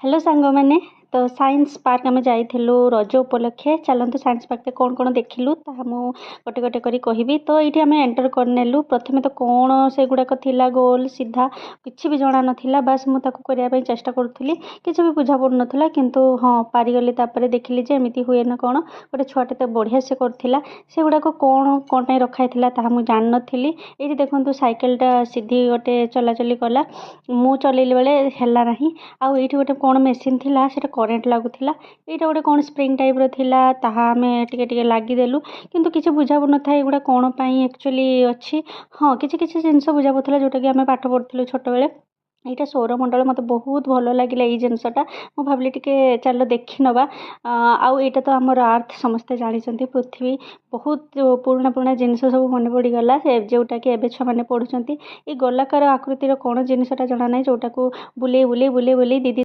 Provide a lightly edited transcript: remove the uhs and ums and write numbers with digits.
Hello सांग मैंने तो साइंस पार्क आम जाइलु रज उपलक्षे चलतु साइंस पार्क कौन कौन देखिलु ताहा मु गोटे गोटे करी कहबी। तो ये आम एंटर करनेलु प्रथमे तो कौन से गुड़ाक थिला गोल सीधा किसी भी जना नाला बास मुझे करने चेष्टा करुँगी किसी भी बुझा पड़ नाला किंतु हाँ पारिगली देखिली जे एमती हुए ना कौन गोटे छुआटे तो बढ़िया से करथिला से गुड़ाक कौन कौन पे रखाई मुझे जान नी। ये देखो साइकेलटा सीधी गोटे चलाचली कला मु चलैली बेले है ना आउ ये गोटे कौन मेसीन थिला सेटा करेन्ट लगुला यहाँ गोटे कौन स्प्रिंग टाइप थिला ताहा आमे टिके टिके लगिदेलु किंतु किसी बुझा पड़ ना एगुड़ा कौन एक्चुअली अच्छी हाँ किसी किसी जिनस बुझा पड़ा जोटा कि आम पाठ पढ़ुलु छोट बेले यहाँ सौरमंडल मत बहुत भल लगे ये जिनसटा मुझे भाविली टिके चल देखी नवा आउ यहाँ तो आमर अर्थ समस्ते जानते पृथ्वी बहुत पुराना पुराना जिनस सब मन पड़गला जोटा कि एवं छुआ मैंने पढ़ुं ये गोलाकार आकृतिर कौन जिनसटा जना ना जोटा को बुले बुले बुले बुले दीदी